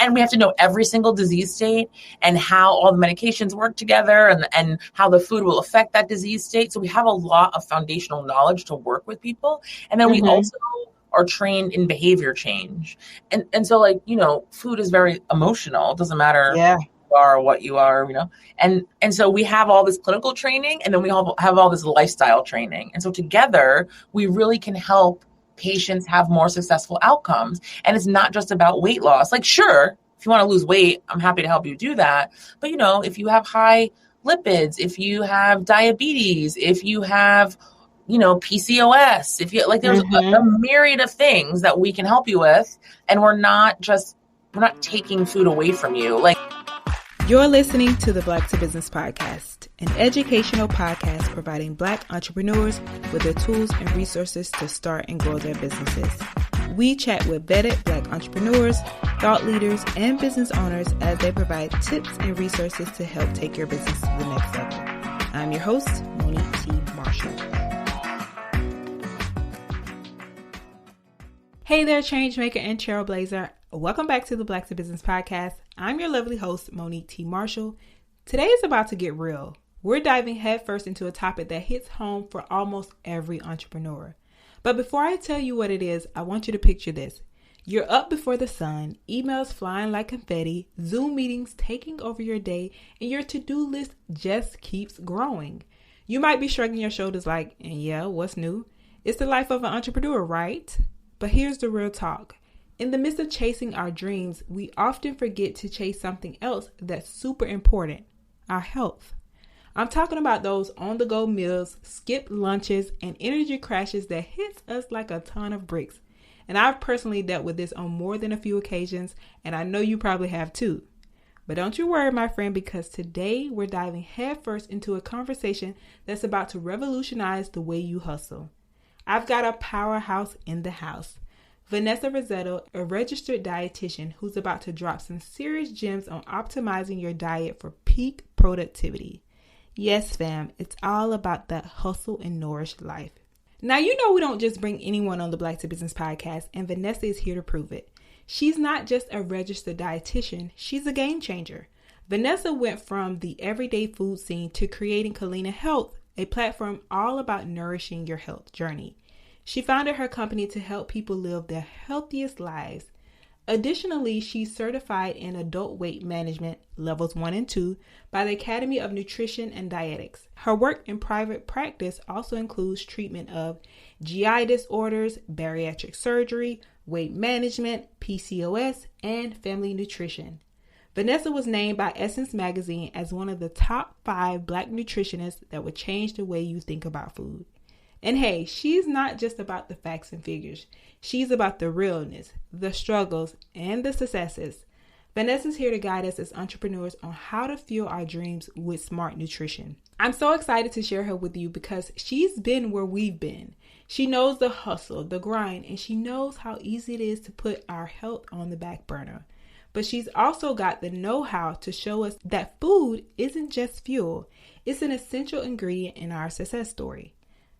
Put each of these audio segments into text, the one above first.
And we have to know every single disease state and how all the medications work together and how the food will affect that disease state. So we have a lot of foundational knowledge to work with people. And then we also are trained in behavior change. And so, like, food is very emotional. It doesn't matter who you are or what you are, And so we have all this clinical training, and then we have all this lifestyle training. And so together, we really can help patients have more successful outcomes. And it's not just about weight loss. Like, sure, if you want to lose weight, I'm happy to help you do that. But, if you have high lipids, if you have diabetes, if you have, PCOS, if you there's a myriad of things that we can help you with. And we're not taking food away from you. You're listening to the Black to Business Podcast, an educational podcast providing Black entrepreneurs with the tools and resources to start and grow their businesses. We chat with vetted Black entrepreneurs, thought leaders, and business owners as they provide tips and resources to help take your business to the next level. I'm your host, Monique T. Marshall. Hey there, Changemaker and Trailblazer. Welcome back to the Black to Business Podcast. I'm your lovely host, Monique T. Marshall. Today is about to get real. We're diving headfirst into a topic that hits home for almost every entrepreneur. But before I tell you what it is, I want you to picture this. You're up before the sun, emails flying like confetti, Zoom meetings taking over your day, and your to-do list just keeps growing. You might be shrugging your shoulders like, yeah, what's new? It's the life of an entrepreneur, right? But here's the real talk. In the midst of chasing our dreams, we often forget to chase something else that's super important, our health. I'm talking about those on-the-go meals, skipped lunches, and energy crashes that hits us like a ton of bricks. And I've personally dealt with this on more than a few occasions, and I know you probably have too. But don't you worry, my friend, because today we're diving headfirst into a conversation that's about to revolutionize the way you hustle. I've got a powerhouse in the house. Vanessa Risseto, a registered dietitian who's about to drop some serious gems on optimizing your diet for peak productivity. Yes, fam, it's all about that hustle and nourish life. Now, we don't just bring anyone on the Black to Business Podcast, and Vanessa is here to prove it. She's not just a registered dietitian, she's a game changer. Vanessa went from the everyday food scene to creating Culina Health, a platform all about nourishing your health journey. She founded her company to help people live their healthiest lives. Additionally, she's certified in adult weight management levels 1 and 2 by the Academy of Nutrition and Dietetics. Her work in private practice also includes treatment of GI disorders, bariatric surgery, weight management, PCOS, and family nutrition. Vanessa was named by Essence Magazine as one of the top 5 Black nutritionists that would change the way you think about food. And hey, she's not just about the facts and figures. She's about the realness, the struggles, and the successes. Vanessa's here to guide us as entrepreneurs on how to fuel our dreams with smart nutrition. I'm so excited to share her with you because she's been where we've been. She knows the hustle, the grind, and she knows how easy it is to put our health on the back burner. But she's also got the know-how to show us that food isn't just fuel. It's an essential ingredient in our success story.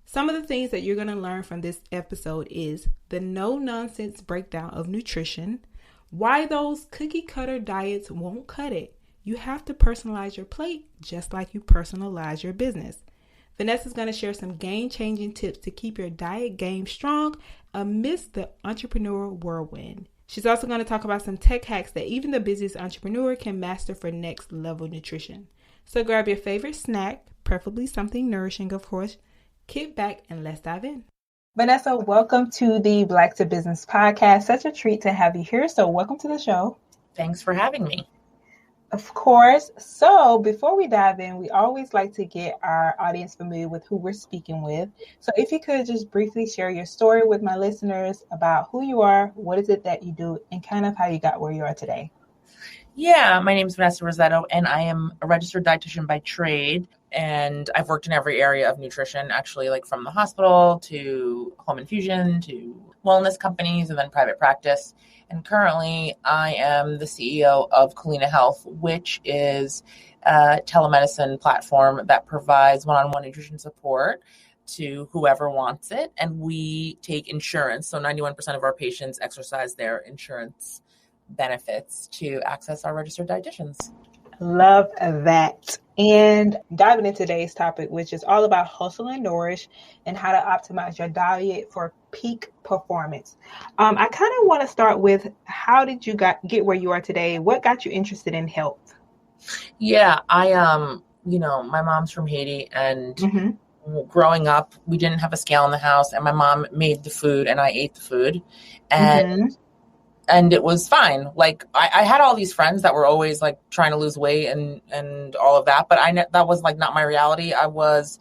Some of the things that you're going to learn from this episode is the no-nonsense breakdown of nutrition, why those cookie-cutter diets won't cut it. You have to personalize your plate just like you personalize your business. Vanessa's going to share some game-changing tips to keep your diet game strong amidst the entrepreneur whirlwind. She's also going to talk about some tech hacks that even the busiest entrepreneur can master for next-level nutrition. So grab your favorite snack, preferably something nourishing, of course. Kick back and let's dive in. Vanessa, welcome to the Black to Business Podcast. Such a treat to have you here. So welcome to the show. Thanks for having me. Of course. So before we dive in, we always like to get our audience familiar with who we're speaking with. So if you could just briefly share your story with my listeners about who you are, what is it that you do, and kind of how you got where you are today. Yeah, my name is Vanessa Risseto, and I am a registered dietitian by trade. And I've worked in every area of nutrition, actually, like from the hospital to home infusion to wellness companies and then private practice. And currently, I am the CEO of Culina Health, which is a telemedicine platform that provides one-on-one nutrition support to whoever wants it. And we take insurance. So 91% of our patients exercise their insurance benefits to access our registered dietitians. Love that. And diving into today's topic, which is all about hustle and nourish and how to optimize your diet for peak performance. I kind of want to start with, how did you get where you are today? What got you interested in health? Yeah, I my mom's from Haiti, and growing up, we didn't have a scale in the house, and my mom made the food and I ate the food, and it was fine. Like I had all these friends that were always like trying to lose weight and all of that, but that was like not my reality. I was,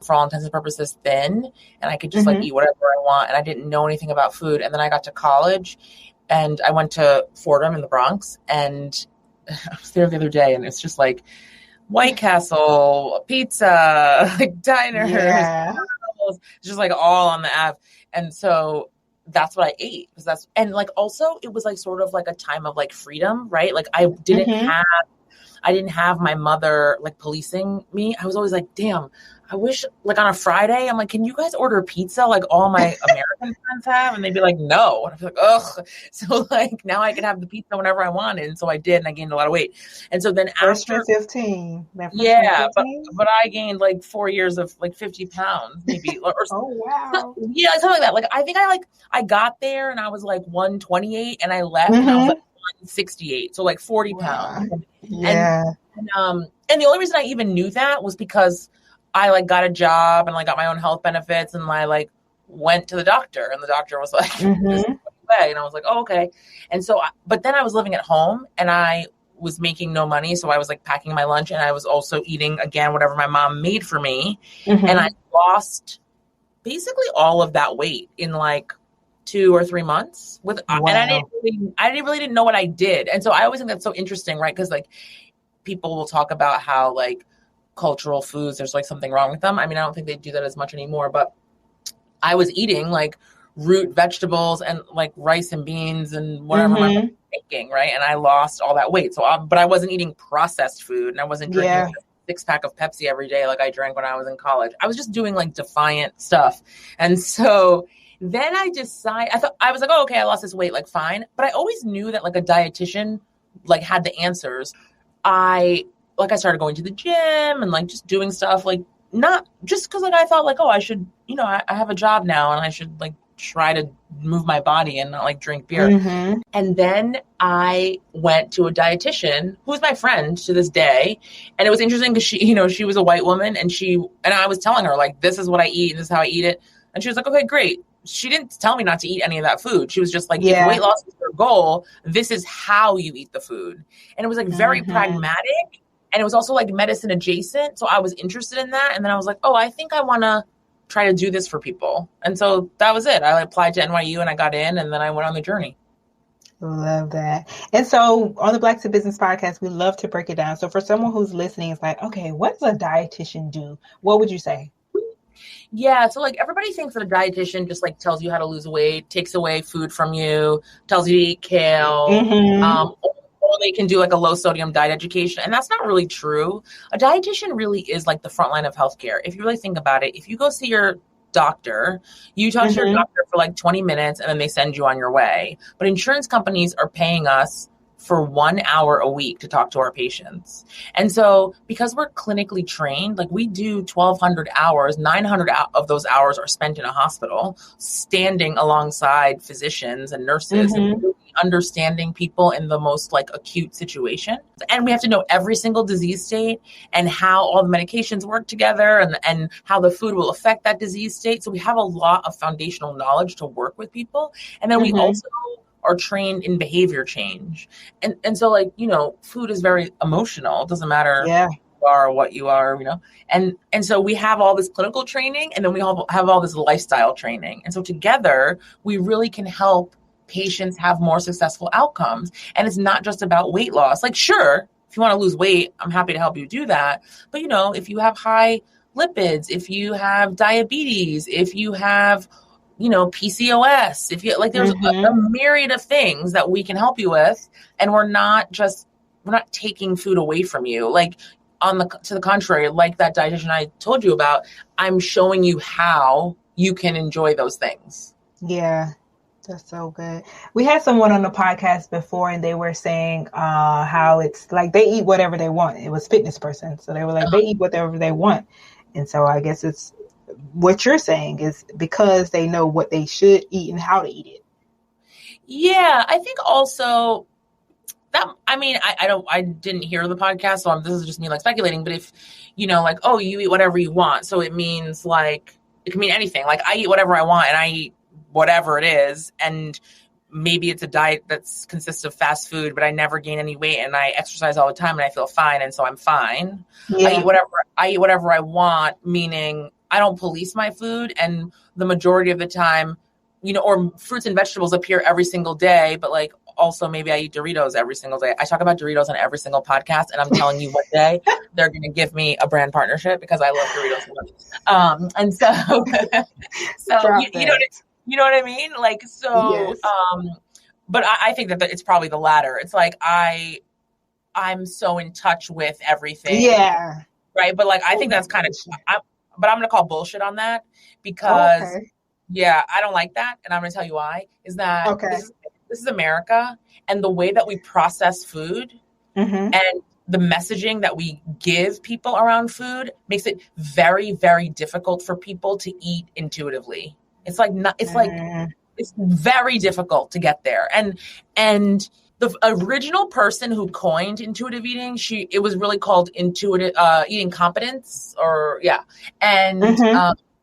for all intents and purposes, thin, and I could just like eat whatever I want, and I didn't know anything about food. And then I got to college, and I went to Fordham in the Bronx, and I was there the other day, and it's just like White Castle, pizza, like diners, it's just like all on the app. And so that's what I ate, because and like also it was like sort of like a time of like freedom, right? Like I didn't have my mother like policing me. I was always like, damn, I wish like on a Friday, I'm like, can you guys order pizza like all my American friends have? And they'd be like, no. And I'd be like, ugh. So like now I can have the pizza whenever I wanted. And so I did, and I gained a lot of weight. And so then after 15. Yeah, but I gained like 4 years of like 50 pounds maybe. Or oh, wow. Yeah, something like that. Like I think I got there and I was like 128, and I left and I was like 168. So like 40 pounds. Yeah. And the only reason I even knew that was because I like got a job and like got my own health benefits, and I like went to the doctor, and the doctor was like, this is the way. And I was like, oh, okay. And so, but then I was living at home, and I was making no money. So I was like packing my lunch, and I was also eating again, whatever my mom made for me. And I lost basically all of that weight in like 2 or 3 months and I didn't know what I did. And so I always think that's so interesting, right? Because like people will talk about how like cultural foods, there's like something wrong with them. I mean, I don't think they do that as much anymore, but I was eating like root vegetables and like rice and beans and whatever my mom was making, right? And I lost all that weight. So, but I wasn't eating processed food, and I wasn't drinking a 6-pack of Pepsi every day like I drank when I was in college. I was just doing like defiant stuff. And so then I was like, oh, okay, I lost this weight, like fine. But I always knew that like a dietitian like had the answers. I started going to the gym and like just doing stuff, like not just because like I thought like, oh, I should, I have a job now and I should like try to move my body and not like drink beer. And then I went to a dietitian who's my friend to this day. And it was interesting because she was a white woman, and I was telling her like, this is what I eat, this is how I eat it. And she was like, okay, great. She didn't tell me not to eat any of that food. She was just like, if weight loss is your goal, this is how you eat the food. And it was like very pragmatic. And it was also like medicine adjacent. So I was interested in that. And then I was like, oh, I think I want to try to do this for people. And so that was it. I applied to NYU and I got in, and then I went on the journey. Love that. And so on the Black to Business podcast, we love to break it down. So for someone who's listening, it's like, okay, what does a dietitian do? What would you say? Yeah. So like everybody thinks that a dietitian just like tells you how to lose weight, takes away food from you, tells you to eat kale, or they can do like a low sodium diet education. And that's not really true. A dietitian really is like the front line of healthcare. If you really think about it, if you go see your doctor, you talk to your doctor for like 20 minutes and then they send you on your way. But insurance companies are paying us for 1 hour a week to talk to our patients. And so because we're clinically trained, like we do 1,200 hours, 900 of those hours are spent in a hospital, standing alongside physicians and nurses and really understanding people in the most like acute situation. And we have to know every single disease state and how all the medications work together and how the food will affect that disease state. So we have a lot of foundational knowledge to work with people. And then we also are trained in behavior change. And so like, food is very emotional. It doesn't matter who you are or what you are, and so we have all this clinical training, and then we have all this lifestyle training. And so together we really can help patients have more successful outcomes. And it's not just about weight loss. Like, sure, if you want to lose weight, I'm happy to help you do that. But, if you have high lipids, if you have diabetes, if you have PCOS, if you like, there's a myriad of things that we can help you with. And we're not taking food away from you. Like to the contrary, like that dietitian I told you about, I'm showing you how you can enjoy those things. Yeah. That's so good. We had someone on the podcast before, and they were saying how it's like they eat whatever they want. It was fitness person, so they were like they eat whatever they want, and so I guess it's what you're saying is because they know what they should eat and how to eat it. Yeah, I think also that, I mean, I didn't hear the podcast, so this is just me like speculating. But if like, oh, you eat whatever you want, so it means like it can mean anything. Like I eat whatever I want, and I eat whatever it is, and maybe it's a diet that consists of fast food, but I never gain any weight, and I exercise all the time, and I feel fine, and so I'm fine. Yeah. I eat whatever I want, meaning I don't police my food, and the majority of the time, or fruits and vegetables appear every single day, but like also maybe I eat Doritos every single day. I talk about Doritos on every single podcast, and I'm telling you what day they're going to give me a brand partnership because I love Doritos so much. And so, you know what I mean? Like, so, yes. But I think that it's probably the latter. It's like, I'm so in touch with everything. Yeah. Right. But like, I think that's kind of, but I'm going to call bullshit on that because I don't like that. And I'm going to tell you why is that this is America, and the way that we process food and the messaging that we give people around food makes it very, very difficult for people to eat intuitively. It's like it's very difficult to get there. And the original person who coined intuitive eating, it was really called intuitive eating competence,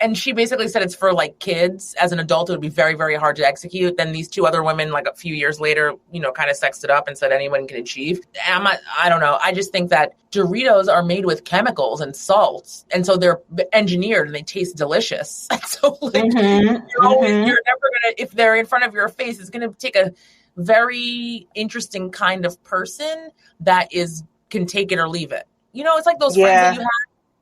and she basically said it's for like kids. As an adult, it would be very, very hard to execute. Then these two other women, like a few years later, kind of sexed it up and said anyone can achieve. And I don't know. I just think that Doritos are made with chemicals and salts. And so they're engineered and they taste delicious. And so like, you're never going to, if they're in front of your face, it's going to take a very interesting kind of person that can take it or leave it. It's like those friends that you have,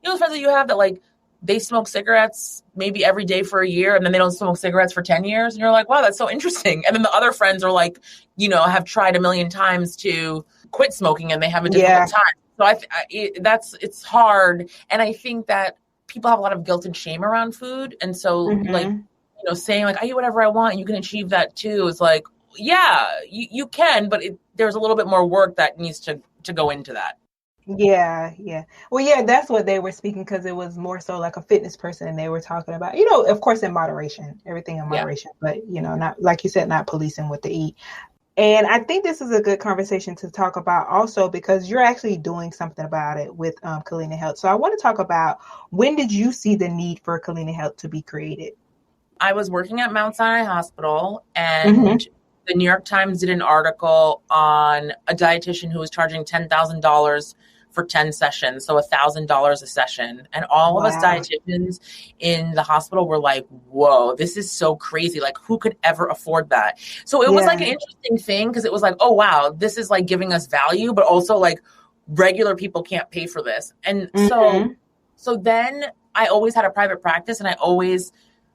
those friends that you have that like, they smoke cigarettes maybe every day for a year, and then they don't smoke cigarettes for 10 years. And you're like, wow, that's so interesting. And then the other friends are like, have tried a million times to quit smoking and they have a difficult time. So it's hard. And I think that people have a lot of guilt and shame around food. And so like, saying like, I eat whatever I want and you can achieve that too is like, yeah, you can, but there's a little bit more work that needs to go into that. Yeah. Well, yeah, that's what they were speaking because it was more so like a fitness person, and they were talking about, of course, in moderation, everything in moderation, but not like you said, not policing what to eat. And I think this is a good conversation to talk about also because you're actually doing something about it with Culina Health. So I want to talk about, when did you see the need for Culina Health to be created? I was working at Mount Sinai Hospital, and the New York Times did an article on a dietitian who was charging $10,000 for 10 sessions, so $1,000 a session. And all of us dietitians in the hospital were like, whoa, this is so crazy. Like, who could ever afford that? So it was like an interesting thing because it was like, oh, wow, this is like giving us value, but also like regular people can't pay for this. And so then I always had a private practice, and I always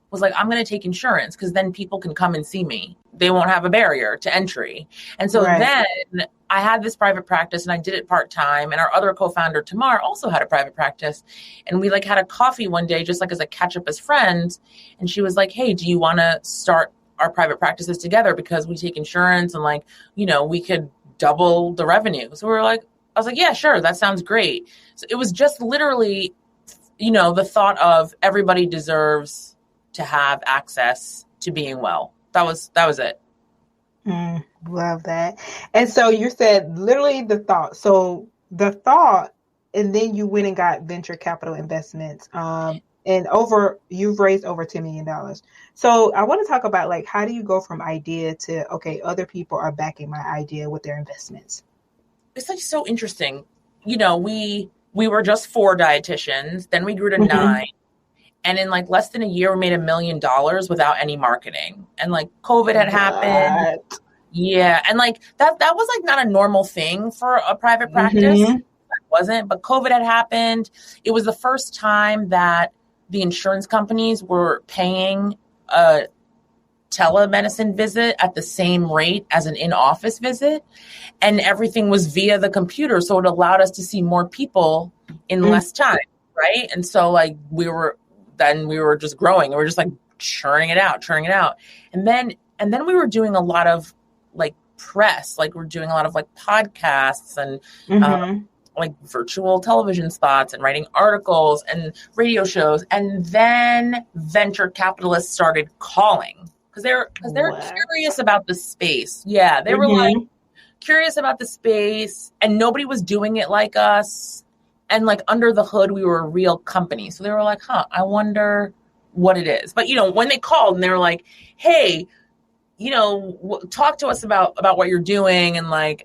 was like, I'm going to take insurance because then people can come and see me. They won't have a barrier to entry. And so then I had this private practice, and I did it part-time. And our other co-founder, Tamar, also had a private practice. And we like had a coffee one day, just like as a catch up as friends. And she was like, hey, do you want to start our private practices together? Because we take insurance and like, we could double the revenue. So I was like, yeah, sure. That sounds great. So it was just literally, the thought of everybody deserves to have access to being well. That was it. Love that. And so you said literally the thought. So the thought, and then you went and got venture capital investments. And you've raised over $10 million. So I want to talk about like, how do you go from idea to, okay, other people are backing my idea with their investments? It's like so interesting. We were just 4 dietitians, then we grew to 9. And in like less than a year, we made $1 million without any marketing. And like COVID had happened. Yeah. And like that was like not a normal thing for a private practice. It wasn't, but COVID had happened. It was the first time that the insurance companies were paying a telemedicine visit at the same rate as an in-office visit. And everything was via the computer. So it allowed us to see more people in less time. Right. And so like we were just growing. We were just like churning it out. And then And then we were doing a lot of like press, like we're doing a lot of like podcasts and like virtual television spots and writing articles and radio shows. And then venture capitalists started calling because they're curious about the space. Yeah, they were like curious about the space, and nobody was doing it like us. And like under the hood, we were a real company. So they were like, I wonder what it is. But, when they called and they were like, hey, talk to us about what you're doing. And like,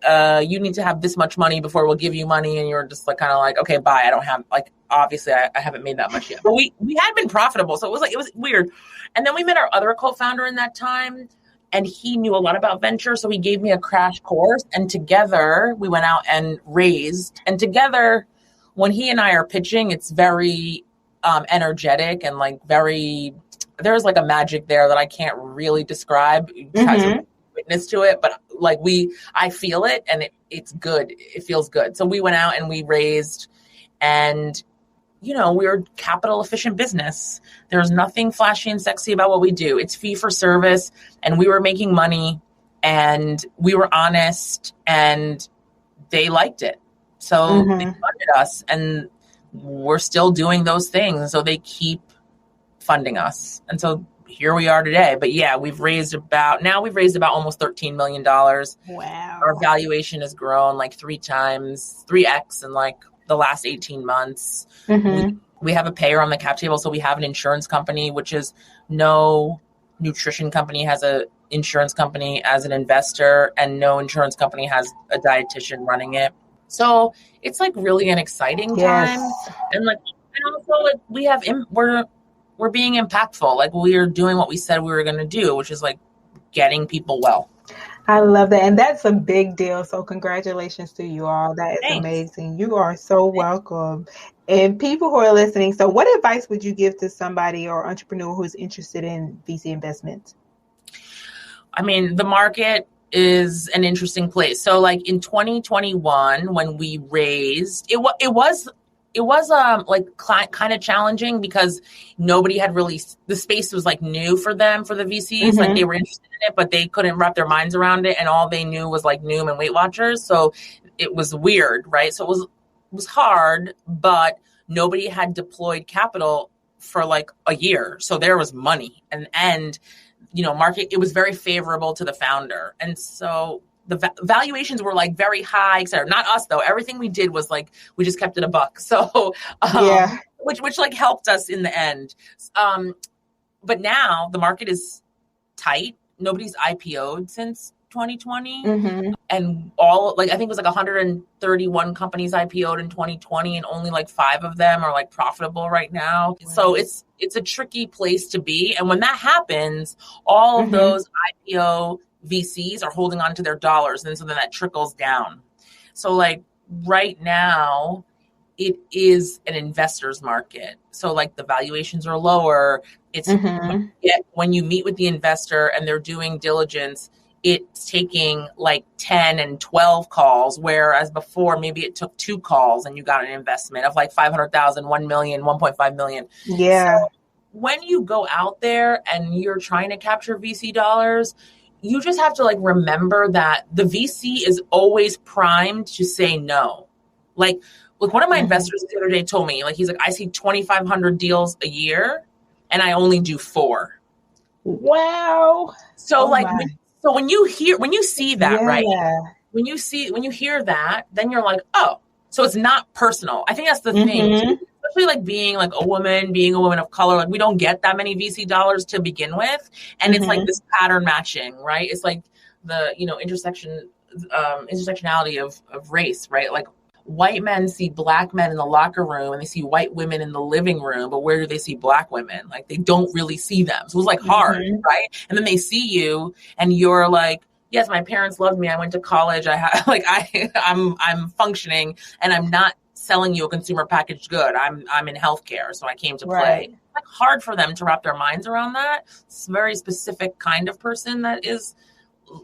you need to have this much money before we'll give you money. And you're just like, kind of like, okay, bye. I don't have like, obviously I haven't made that much yet, but we had been profitable. So it was weird. And then we met our other co-founder in that time, and he knew a lot about venture. So he gave me a crash course, and together we went out and raised. And together, when he and I are pitching, it's very energetic and like there's like a magic there that I can't really describe. You guys are witness to it, but like I feel it, and it's good. It feels good. So we went out and we raised, and we're capital efficient business. There's nothing flashy and sexy about what we do. It's fee for service, and we were making money, and we were honest, and they liked it. So they funded us, and we're still doing those things. And so they keep funding us. And so here we are today. But yeah, we've raised about almost $13 million. Wow. Our valuation has grown like 3x in like the last 18 months. We have a payer on the cap table. So we have an insurance company, which is no nutrition company has a insurance company as an investor, and no insurance company has a dietitian running it. So it's like really an exciting time. And also like we're being impactful. Like we are doing what we said we were going to do, which is like getting people well. I love that. And that's a big deal. So congratulations to you all. That is amazing. You are so welcome. And people who are listening, so what advice would you give to somebody or entrepreneur who's interested in VC investments? I mean, the market is an interesting place. So like in 2021, when we raised, it was like kind of challenging because nobody had really, the space was like new for them, for the VCs. Like they were interested in it, but they couldn't wrap their minds around it. And all they knew was like Noom and Weight Watchers. So it was weird, right? So it was hard, but nobody had deployed capital for like a year. So there was money and market, it was very favorable to the founder. And so the valuations were like very high, et cetera. Not us though. Everything we did was like, we just kept it a buck. So, which like helped us in the end. But now the market is tight. Nobody's IPO'd since 2020. And all like, I think it was like 131 companies IPO'd in 2020, and only like 5 of them are like profitable right now. Wow. So it's a tricky place to be. And when that happens, all of those IPO VCs are holding on to their dollars. And so then that trickles down. So like right now, it is an investor's market. So like the valuations are lower. It's when you meet with the investor and they're doing diligence, it's taking like 10 and 12 calls, whereas before maybe it took 2 calls and you got an investment of like 500,000, 1 million, 1.5 million. Yeah. So when you go out there and you're trying to capture VC dollars, you just have to like remember that the VC is always primed to say no. Like one of my investors the other day told me, like, he's like, I see 2,500 deals a year and I only do 4. Wow. So so when you see that, right? When you hear that, then you're like, oh, so it's not personal. I think that's the thing, especially like being a woman of color. Like we don't get that many VC dollars to begin with. And it's like this pattern matching, right? It's like the, intersectionality of race, right? Like white men see black men in the locker room and they see white women in the living room, but where do they see black women? Like they don't really see them. So it's like hard, right? And then they see you and you're like, yes, my parents loved me. I went to college. I'm functioning and I'm not selling you a consumer packaged good. I'm in healthcare. So I came to play. Right. It's like hard for them to wrap their minds around that. It's a very specific kind of person that is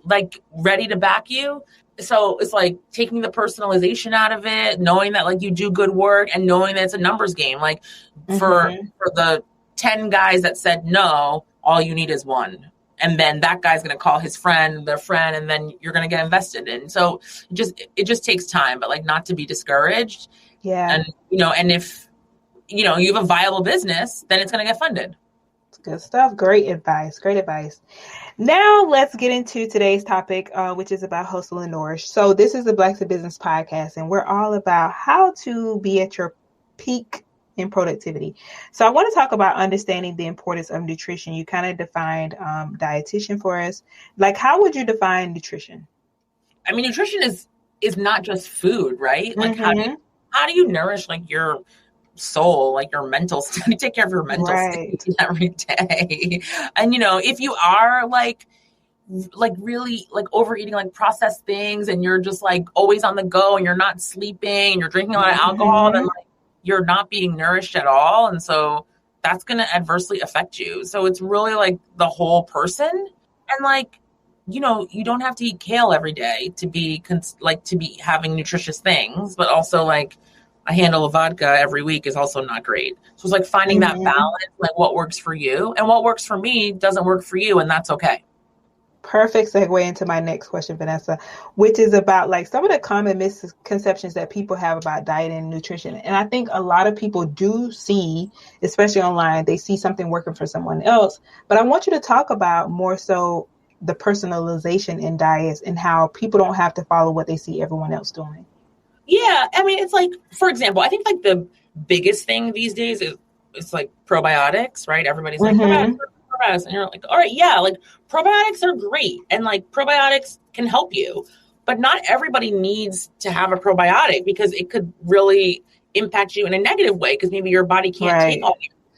like ready to back you. So it's like taking the personalization out of it, knowing that like you do good work and knowing that it's a numbers game. Like for the 10 guys that said no, all you need is 1. and then that guy's going to call his friend, their friend, and then you're going to get invested in. So it just takes time, but like not to be discouraged. Yeah. And, and if, you have a viable business, then it's going to get funded. Good stuff. Great advice. Great advice. Now let's get into today's topic, which is about hustle and nourish. So this is the Blacks in Business podcast, and we're all about how to be at your peak in productivity. So I want to talk about understanding the importance of nutrition. You kind of defined dietitian for us. Like, how would you define nutrition? I mean, nutrition is not just food, right? Like, how do you nourish like your soul, like your mental state? You take care of your mental state every day. And if you are like really like overeating like processed things, and you're just like always on the go, and you're not sleeping, and you're drinking a lot of alcohol, then like you're not being nourished at all. And so that's going to adversely affect you. So it's really like the whole person. And like, you don't have to eat kale every day to be having nutritious things, but also like a handle of vodka every week is also not great. So it's like finding that balance, like what works for you, and what works for me doesn't work for you. And that's okay. Perfect segue into my next question, Vanessa, which is about like some of the common misconceptions that people have about diet and nutrition. And I think a lot of people do see, especially online, they see something working for someone else. But I want you to talk about more so the personalization in diets and how people don't have to follow what they see everyone else doing. Yeah. I mean, it's like, for example, I think like the biggest thing these days is it's like probiotics, right? Everybody's like, probiotics. And you're like, all right, yeah, like probiotics are great. And like probiotics can help you, but not everybody needs to have a probiotic, because it could really impact you in a negative way, because maybe your body can't take all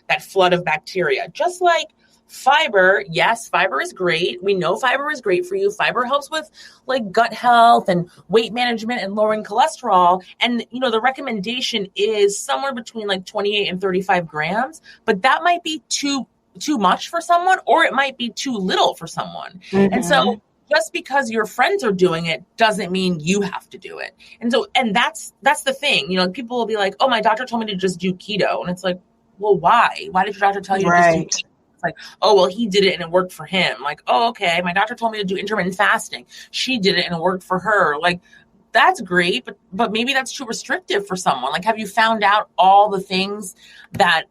that flood of bacteria. Just like fiber, yes, fiber is great. We know fiber is great for you. Fiber helps with like gut health and weight management and lowering cholesterol. And, the recommendation is somewhere between like 28 and 35 grams, but that might be too much for someone, or it might be too little for someone. And so just because your friends are doing it doesn't mean you have to do it. And that's the thing, people will be like, oh, my doctor told me to just do keto. And it's like, well, why did your doctor tell you to just do keto? Like, oh, well, he did it and it worked for him. Like, oh, okay, my doctor told me to do intermittent fasting. She did it and it worked for her. Like, that's great, but maybe that's too restrictive for someone. Like, have you found out all the things that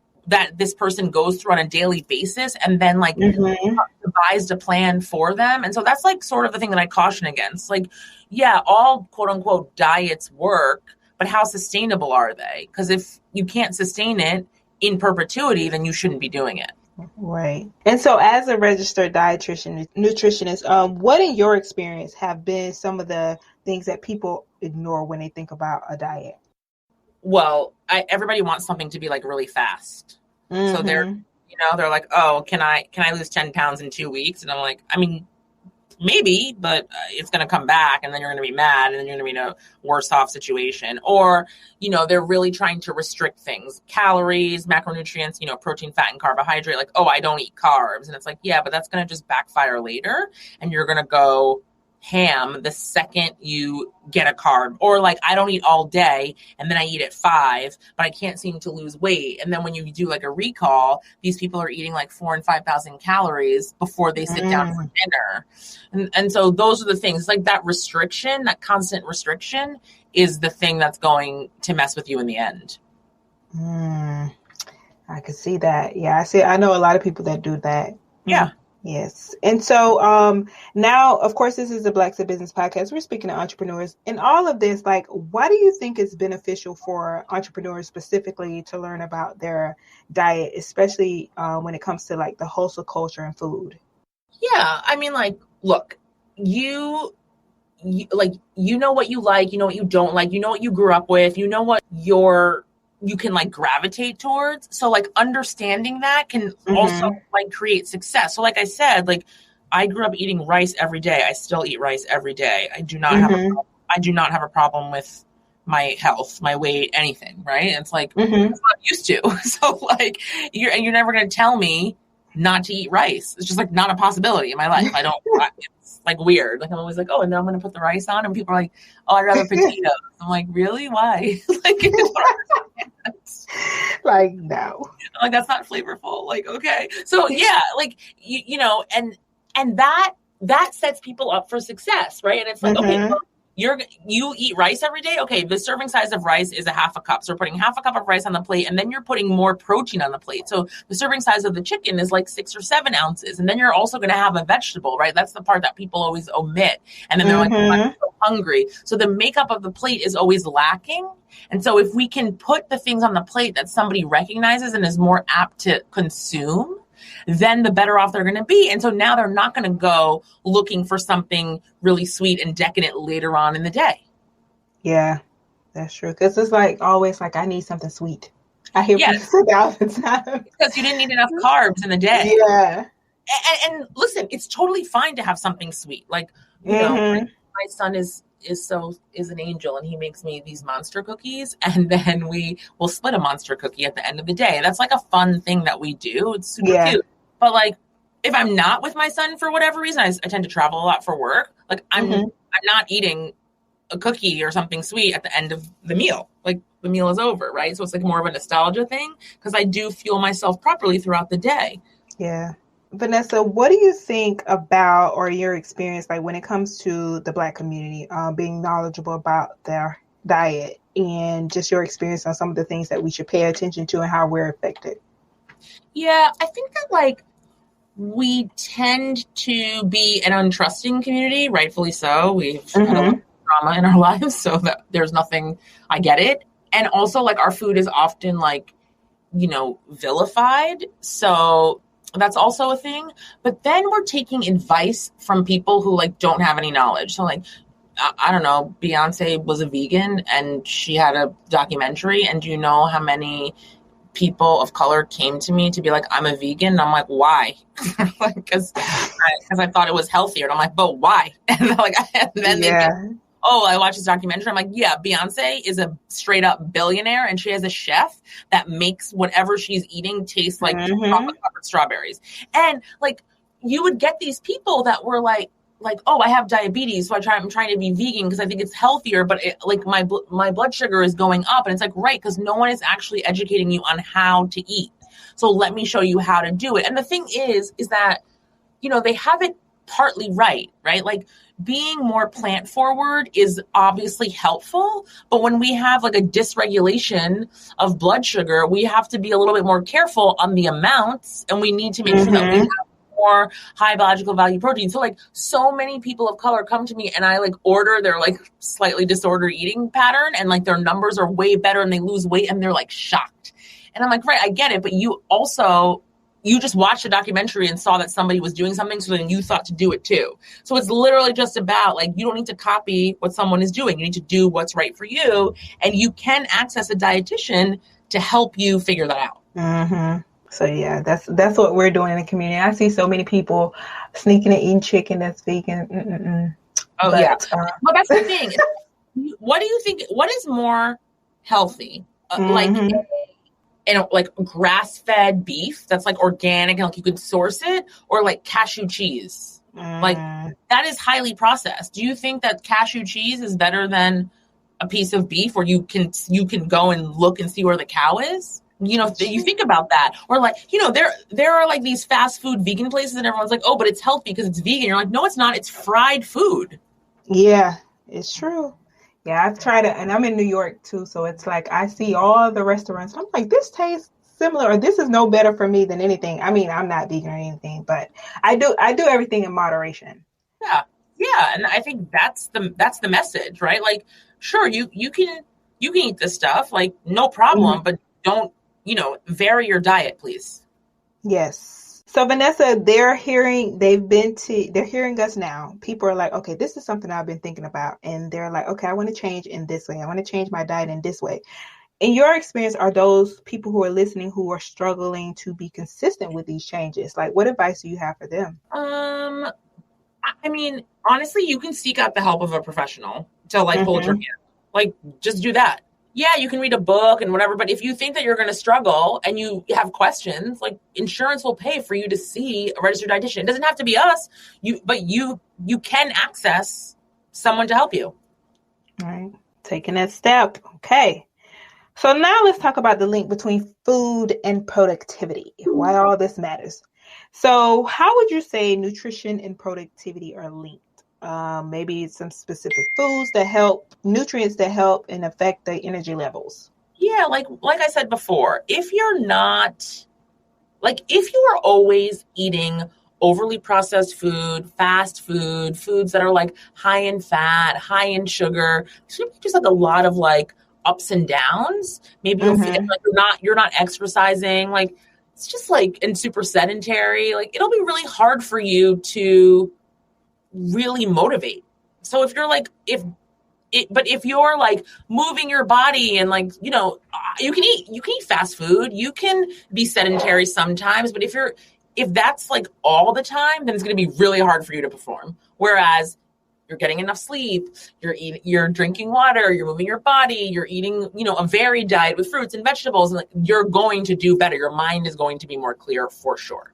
this person goes through on a daily basis, and then like devised a plan for them? And so that's like sort of the thing that I caution against. Like, yeah, all quote unquote diets work, but how sustainable are they? Because if you can't sustain it in perpetuity, then you shouldn't be doing it. Right. And so as a registered dietitian, nutritionist, what in your experience have been some of the things that people ignore when they think about a diet? Well, everybody wants something to be like really fast. So they're like, oh, can I lose 10 pounds in 2 weeks? And I'm like, I mean, maybe, but it's going to come back, and then you're going to be mad, and then you're going to be in a worse off situation. Or, they're really trying to restrict things, calories, macronutrients, protein, fat, and carbohydrate. Like, oh, I don't eat carbs. And it's like, yeah, but that's going to just backfire later, and you're going to go ham the second you get a carb. Or like, I don't eat all day, and then I eat at 5, but I can't seem to lose weight. And then when you do like a recall, these people are eating like 4,000 and 5,000 calories before they sit down for dinner. And so those are the things. It's like that restriction, that constant restriction is the thing that's going to mess with you in the end. I could see that. Yeah, I know a lot of people that do that. Yeah. Yes. And so now, of course, this is the Blacks in Business podcast. We're speaking to entrepreneurs. In all of this, like, why do you think it's beneficial for entrepreneurs specifically to learn about their diet, especially when it comes to like the hustle culture and food? Yeah. I mean, like, look, you know what you like, you know what you don't like, you know what you grew up with, you know what you can like gravitate towards. So like understanding that can also like create success. So like I said, like I grew up eating rice every day. I still eat rice every day. I do not have a problem with my health, my weight, anything. Right. And it's like, that's what I'm used to. So like you're never going to tell me not to eat rice. It's just like not a possibility in my life. It's like weird. Like I'm always like, oh, and now I'm going to put the rice on, and people are like, oh, I'd rather potatoes. I'm like, really? Why? Like, no. Like, that's not flavorful. Like, okay. So yeah, like, and And that sets people up for success, right? And it's like, okay, well, you eat rice every day. Okay, the serving size of rice is a half a cup. So we're putting half a cup of rice on the plate, and then you're putting more protein on the plate. So the serving size of the chicken is like 6 or 7 ounces. And then you're also going to have a vegetable, right? That's the part that people always omit. And then they're like, oh, I'm so hungry. So the makeup of the plate is always lacking. And so if we can put the things on the plate that somebody recognizes and is more apt to consume, then the better off they're going to be. And so now they're not going to go looking for something really sweet and decadent later on in the day. Yeah, that's true. Because it's like always like, I need something sweet. I hear people say that all the time. Because you didn't need enough carbs in the day. Yeah. And listen, it's totally fine to have something sweet. Like, you know, my son is an angel, and he makes me these monster cookies, and then we will split a monster cookie at the end of the day. That's like a fun thing that we do. It's super cute. But like, if I'm not with my son for whatever reason, I tend to travel a lot for work. Like I'm not eating a cookie or something sweet at the end of the meal. Like the meal is over, right? So it's like more of a nostalgia thing, because I do fuel myself properly throughout the day. Yeah. Vanessa, what do you think about, or your experience, like when it comes to the Black community, being knowledgeable about their diet, and just your experience on some of the things that we should pay attention to and how we're affected? Yeah, I think that like we tend to be an untrusting community, rightfully so. We've had a lot of trauma in our lives, so that there's nothing, I get it. And also like our food is often like, you know, vilified. So that's also a thing. But then we're taking advice from people who like don't have any knowledge. So like, I don't know, Beyonce was a vegan and she had a documentary. And do you know how many people of color came to me to be like, I'm a vegan? And I'm like, why? Like, because I thought it was healthier. And I'm like, but why? And like, and then they think, oh, I watched this documentary. I'm like, yeah, Beyonce is a straight up billionaire, and she has a chef that makes whatever she's eating taste like chocolate covered strawberries. And like, you would get these people that were like, oh, I have diabetes, so I'm trying to be vegan because I think it's healthier, but like my blood sugar is going up. And it's like, right, because no one is actually educating you on how to eat. So let me show you how to do it. And the thing is that, you know, they have it partly right? Like being more plant forward is obviously helpful, but when we have like a dysregulation of blood sugar, we have to be a little bit more careful on the amounts, and we need to make sure that we have more high biological value protein. So like so many people of color come to me and I like order their like slightly disordered eating pattern, and like their numbers are way better and they lose weight and they're like shocked. And I'm like, right, I get it. But you just watched a documentary and saw that somebody was doing something, so then you thought to do it too. So it's literally just about like, you don't need to copy what someone is doing. You need to do what's right for you. And you can access a dietitian to help you figure that out. So yeah, that's what we're doing in the community. I see so many people sneaking and eating chicken that's vegan. Oh, but, yeah. Well, that's the thing. What do you think? What is more healthy? Like grass-fed beef that's like organic and like you could source it, or like cashew cheese? Like that is highly processed. Do you think that cashew cheese is better than a piece of beef where you can go and look and see where the cow is? You know, you think about that. Or like, you know, there are like these fast food vegan places and everyone's like, oh, but it's healthy because it's vegan. You're like, no, it's not. It's fried food. Yeah, it's true. Yeah, I've tried it, and I'm in New York too, so it's like I see all the restaurants. I'm like, this tastes similar, or this is no better for me than anything. I mean, I'm not vegan or anything, but I do everything in moderation. Yeah, and I think that's the message, right? Like, sure, you can eat this stuff, like no problem, but don't, you know, vary your diet, please. Yes. So Vanessa, they're hearing us now. People are like, okay, this is something I've been thinking about. And they're like, okay, I want to change in this way. I want to change my diet in this way. In your experience, are those people who are listening who are struggling to be consistent with these changes? Like, what advice do you have for them? I mean, honestly, you can seek out the help of a professional to like hold your hand. Like, just do that. Yeah, you can read a book and whatever, but if you think that you're going to struggle and you have questions, like insurance will pay for you to see a registered dietitian. It doesn't have to be us, but you can access someone to help you. All right, taking that step. Okay. So now let's talk about the link between food and productivity, why all this matters. So how would you say nutrition and productivity are linked? Maybe some specific foods that help, nutrients that help and affect the energy levels. Yeah, like I said before, if you are always eating overly processed food, fast food, foods that are like high in fat, high in sugar, so you just have a lot of like ups and downs. Maybe you'll feel like you're not exercising, like it's just like and super sedentary. Like it'll be really hard for you to really motivate. So if you're like moving your body and like, you can eat fast food, you can be sedentary sometimes, but if that's like all the time, then it's going to be really hard for you to perform. Whereas you're getting enough sleep, you're drinking water, you're moving your body, you're eating, a varied diet with fruits and vegetables, and like, you're going to do better. Your mind is going to be more clear for sure.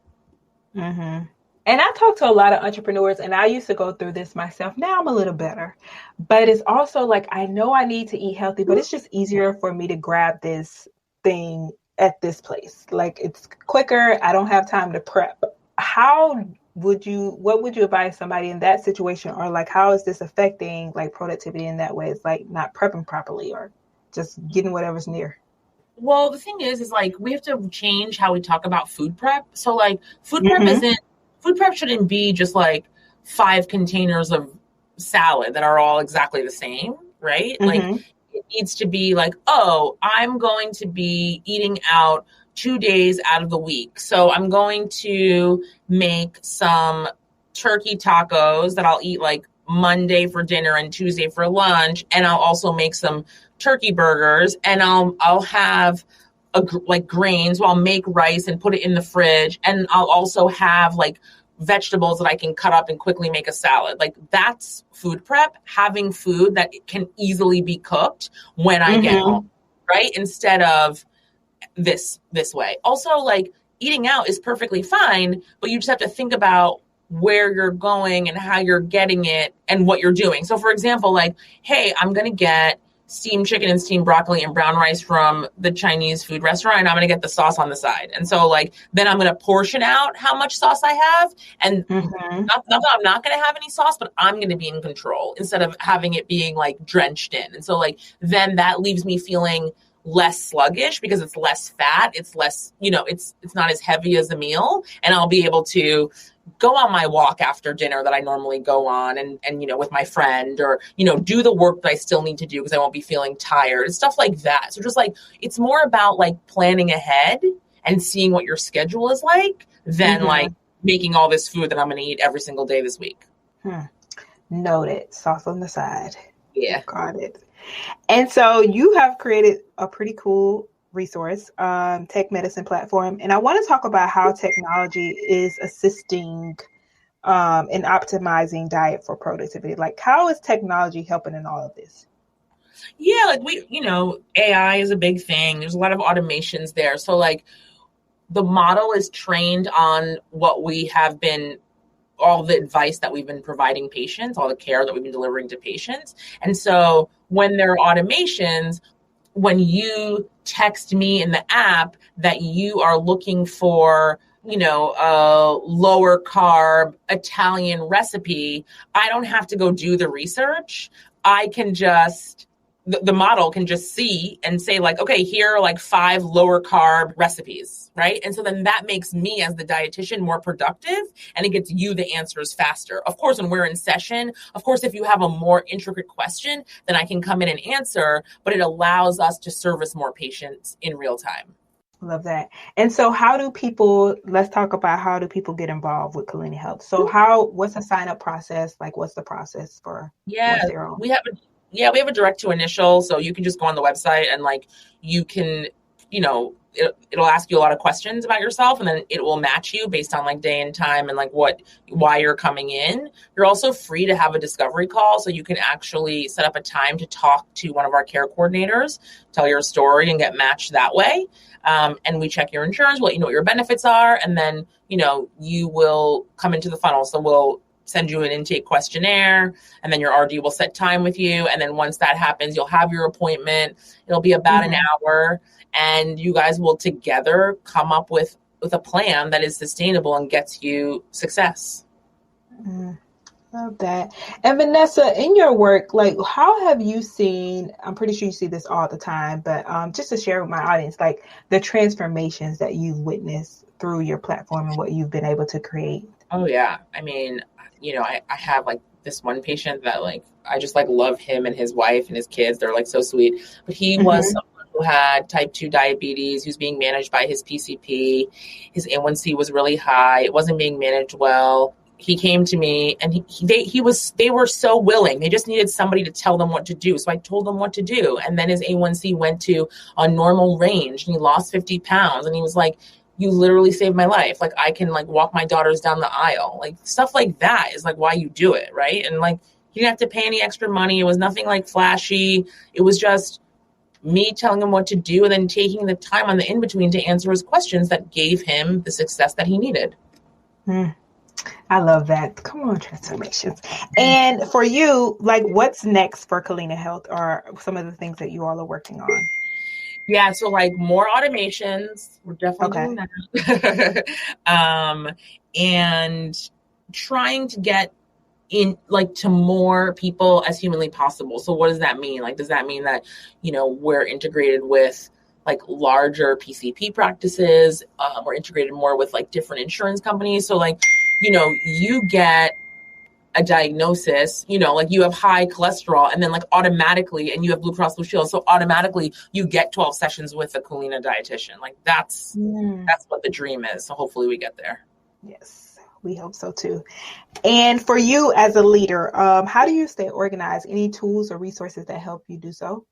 Mm-hmm. And I talk to a lot of entrepreneurs, and I used to go through this myself. Now I'm a little better, but it's also like, I know I need to eat healthy, but it's just easier for me to grab this thing at this place. Like it's quicker. I don't have time to prep. What would you advise somebody in that situation? Or like, how is this affecting like productivity in that way? It's like not prepping properly or just getting whatever's near. Well, the thing is like we have to change how we talk about food prep. So like food prep shouldn't be just like 5 containers of salad that are all exactly the same, right? Like it needs to be like, oh, I'm going to be eating out 2 days out of the week. So I'm going to make some turkey tacos that I'll eat like Monday for dinner and Tuesday for lunch. And I'll also make some turkey burgers, and I'll have like grains. So I'll make rice and put it in the fridge. And I'll also have like vegetables that I can cut up and quickly make a salad. Like that's food prep, having food that can easily be cooked when I get home, right? Instead of this way. Also, like eating out is perfectly fine, but you just have to think about where you're going and how you're getting it and what you're doing. So for example, like, hey, I'm going to get steamed chicken and steamed broccoli and brown rice from the Chinese food restaurant, and I'm going to get the sauce on the side. And so like, then I'm going to portion out how much sauce I have. And not that I'm not going to have any sauce, but I'm going to be in control instead of having it being like drenched in. And so like, then that leaves me feeling less sluggish because it's less fat. It's less, it's not as heavy as a meal. And I'll be able to go on my walk after dinner that I normally go on and with my friend, or, do the work that I still need to do because I won't be feeling tired and stuff like that. So just like, it's more about like planning ahead and seeing what your schedule is like than like making all this food that I'm going to eat every single day this week. Noted. Sauce on the side. Yeah. Got it. And so you have created a pretty cool resource, tech medicine platform. And I want to talk about how technology is assisting in optimizing diet for productivity. Like, how is technology helping in all of this? Yeah, like AI is a big thing. There's a lot of automations there. So like the model is trained on what we have been, all the advice that we've been providing patients, all the care that we've been delivering to patients. And so when there are automations, when you text me in the app that you are looking for, a lower carb Italian recipe, I don't have to go do the research. I can just, the model can just see and say like, okay, here are like 5 lower carb recipes, right? And so then that makes me as the dietitian more productive, and it gets you the answers faster. Of course, when we're in session, of course, if you have a more intricate question, then I can come in and answer, but it allows us to service more patients in real time. Love that. And so let's talk about how do people get involved with Culina Health? So what's the sign up process? Like, what's the process for? Yeah, we have a direct to initial. So you can just go on the website and like, you can, it'll ask you a lot of questions about yourself, and then it will match you based on like day and time and like why you're coming in. You're also free to have a discovery call. So you can actually set up a time to talk to one of our care coordinators, tell your story and get matched that way. And we check your insurance, what your benefits are, and then, you will come into the funnel. So we'll send you an intake questionnaire, and then your RD will set time with you. And then once that happens, you'll have your appointment. It'll be about an hour, and you guys will together come up with with a plan that is sustainable and gets you success. Love that. And Vanessa, in your work, like, how have you seen, I'm pretty sure you see this all the time, but just to share with my audience, like the transformations that you've witnessed through your platform and what you've been able to create? Oh yeah. I mean, I have like this one patient that like, I just like love him and his wife and his kids. They're like so sweet, but he was someone who had type 2 diabetes. He was being managed by his PCP. His A1C was really high. It wasn't being managed well. He came to me and they were so willing. They just needed somebody to tell them what to do. So I told them what to do. And then his A1C went to a normal range and he lost 50 pounds. And he was like, you literally saved my life. Like I can like walk my daughters down the aisle. Like stuff like that is like why you do it. Right. And like, you didn't have to pay any extra money. It was nothing like flashy. It was just me telling him what to do and then taking the time on the in-between to answer his questions that gave him the success that he needed. I love that. Come on, transformations. And for you, like what's next for Culina Health or some of the things that you all are working on? Yeah, so like more automations. We're definitely doing that. And trying to get in like to more people as humanly possible. So what does that mean? Like, does that mean that, we're integrated with like larger PCP practices? We're integrated more with like different insurance companies. So like, you get a diagnosis, like you have high cholesterol and then like automatically, and you have Blue Cross Blue Shield. So automatically you get 12 sessions with a Culina dietitian. Like that's what the dream is. So hopefully we get there. Yes, we hope so too. And for you as a leader, how do you stay organized? Any tools or resources that help you do so?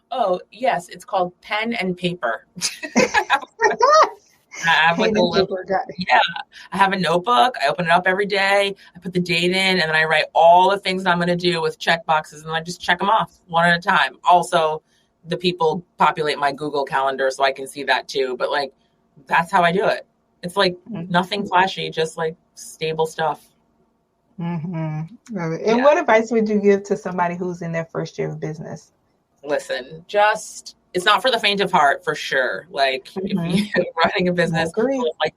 Oh, yes. It's called pen and paper. I have like I have a notebook. I open it up every day. I put the date in and then I write all the things that I'm going to do with check boxes and I just check them off one at a time. Also, the people populate my Google Calendar so I can see that too. But like, that's how I do it. It's like nothing flashy, just like stable stuff. And what advice would you give to somebody who's in their first year of business? Listen, it's not for the faint of heart, for sure. Like if you're running a business, like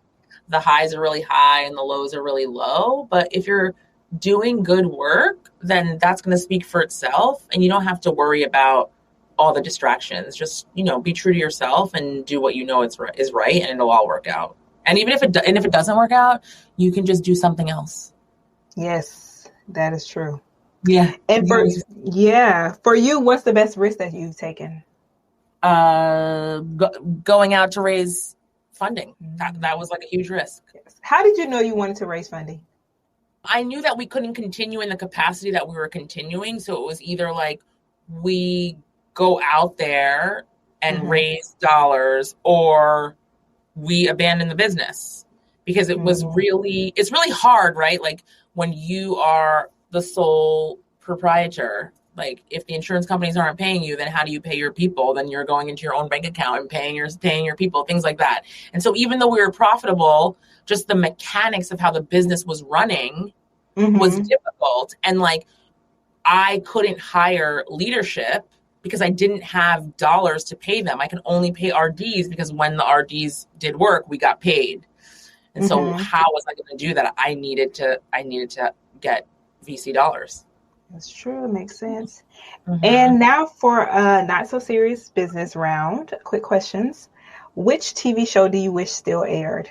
the highs are really high and the lows are really low. But if you're doing good work, then that's going to speak for itself. And you don't have to worry about all the distractions. Just, be true to yourself and do what is right, and it'll all work out. And even if it doesn't work out, you can just do something else. Yes, that is true. Yeah. And for you, what's the best risk that you've taken? Going out to raise funding. That was like a huge risk. Yes. How did you know you wanted to raise funding? I knew that we couldn't continue in the capacity that we were continuing. So it was either like we go out there and raise dollars or we abandon the business, because it's really hard, right? Like when you are the sole proprietor, like if the insurance companies aren't paying you, then how do you pay your people? Then you're going into your own bank account and paying your people, things like that. And so even though we were profitable, just the mechanics of how the business was running was difficult. And like, I couldn't hire leadership because I didn't have dollars to pay them. I can only pay RDs because when the RDs did work, we got paid. And so how was I going to do that? I needed to get VC dollars. That's true. It makes sense. And now for a not so serious business round, quick questions. Which TV show do you wish still aired?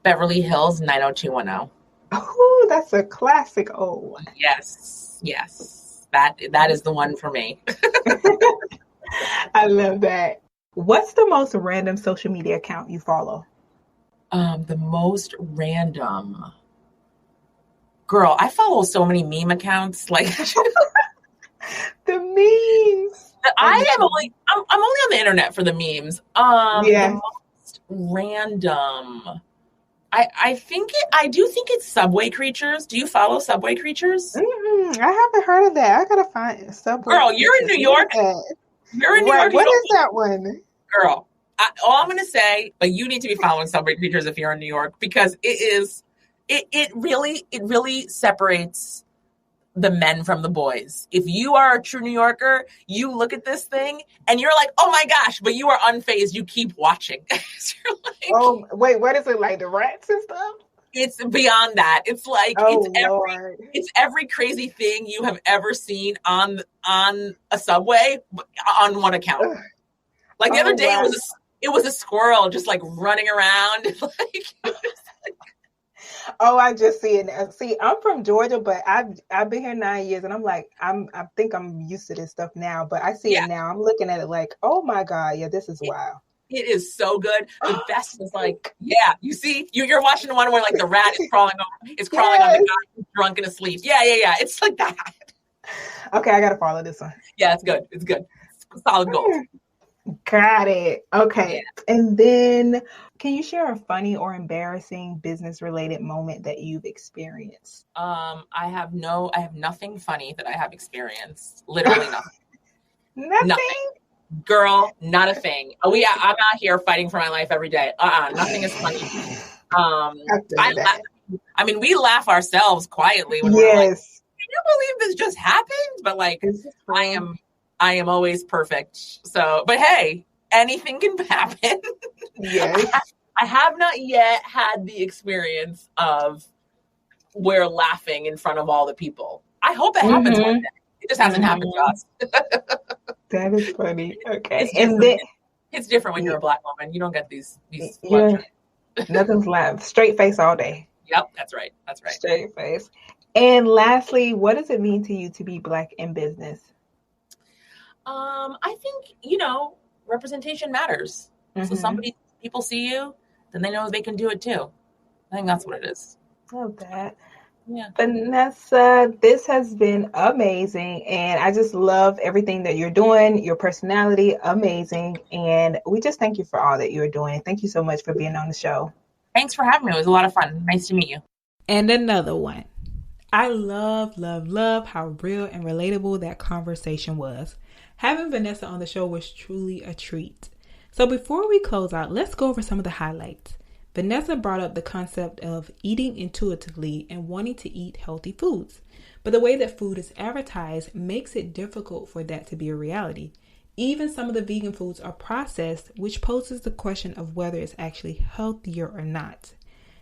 Beverly Hills 90210. Oh, that's a classic old one. Yes. That is the one for me. I love that. What's the most random social media account you follow? The most random. Girl, I follow so many meme accounts. Like the memes. I'm only on the internet for the memes. The most random. I do think it's Subway Creatures. Do you follow Subway Creatures? I haven't heard of that. I gotta find Subway. Girl, you're in New York. You're in New York. What is that one? Girl, all I'm gonna say, but you need to be following Subway Creatures if you're in New York, because it really separates the men from the boys. If you are a true New Yorker, you look at this thing and you're like, oh my gosh, but you are unfazed. You keep watching. So you're like, oh, wait, what is it, like the rats and stuff? It's beyond that. It's like, Lord. It's every crazy thing you have ever seen on a subway on one account. Ugh. Like the other day, wow. it was a squirrel just like running around. Oh, I just see it now. See, I'm from Georgia, but I've been here 9 years, and I'm like, I think I'm used to this stuff now. But I see it now. I'm looking at it like, oh my God, yeah, this is wild. It is so good. The best is like, yeah, you see, you're watching the one where like the rat is crawling on the guy who's drunk and asleep. Yeah. It's like that. Okay, I gotta follow this one. Yeah, it's good. It's solid gold. Got it. Okay. Yeah. And then can you share a funny or embarrassing business related moment that you've experienced? I have nothing funny that I have experienced. Literally nothing. Nothing. Girl, not a thing. I'm out here fighting for my life every day. Nothing is funny. I mean, we laugh ourselves quietly when we're like, can you believe this just happened? But like, I am always perfect. So, but hey, anything can happen. Yes. I have not yet had the experience of we're laughing in front of all the people. I hope it happens one day. It just hasn't happened to us. That is funny. Okay. It's different when you're a Black woman. You don't get these nothing's laugh. Straight face all day. Yep, that's right. Straight face. And lastly, what does it mean to you to be Black in business? I think, representation matters. Mm-hmm. So people see you, then they know they can do it too. I think that's what it is. Love that. Yeah. Vanessa, this has been amazing. And I just love everything that you're doing, your personality, amazing. And we just thank you for all that you're doing. Thank you so much for being on the show. Thanks for having me. It was a lot of fun. Nice to meet you. And another one. I love how real and relatable that conversation was. Having Vanessa on the show was truly a treat. So before we close out, let's go over some of the highlights. Vanessa brought up the concept of eating intuitively and wanting to eat healthy foods. But the way that food is advertised makes it difficult for that to be a reality. Even some of the vegan foods are processed, which poses the question of whether it's actually healthier or not.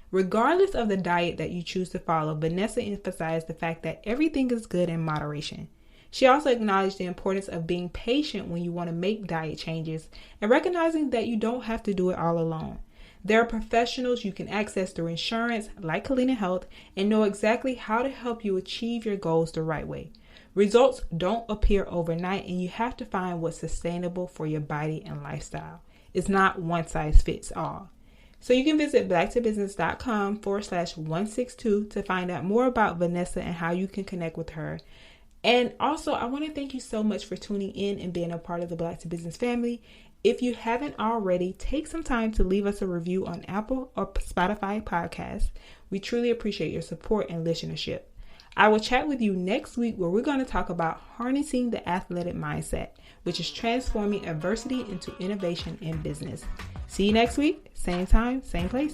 Regardless of the diet that you choose to follow, Vanessa emphasized the fact that everything is good in moderation. She also acknowledged the importance of being patient when you want to make diet changes and recognizing that you don't have to do it all alone. There are professionals you can access through insurance, like Culina Health, and know exactly how to help you achieve your goals the right way. Results don't appear overnight, and you have to find what's sustainable for your body and lifestyle. It's not one size fits all. So you can visit blacktobusiness.com/162 to find out more about Vanessa and how you can connect with her. And also, I want to thank you so much for tuning in and being a part of the Black to Business family. If you haven't already, take some time to leave us a review on Apple or Spotify podcasts. We truly appreciate your support and listenership. I will chat with you next week where we're going to talk about harnessing the athletic mindset, which is transforming adversity into innovation in business. See you next week, same time, same place.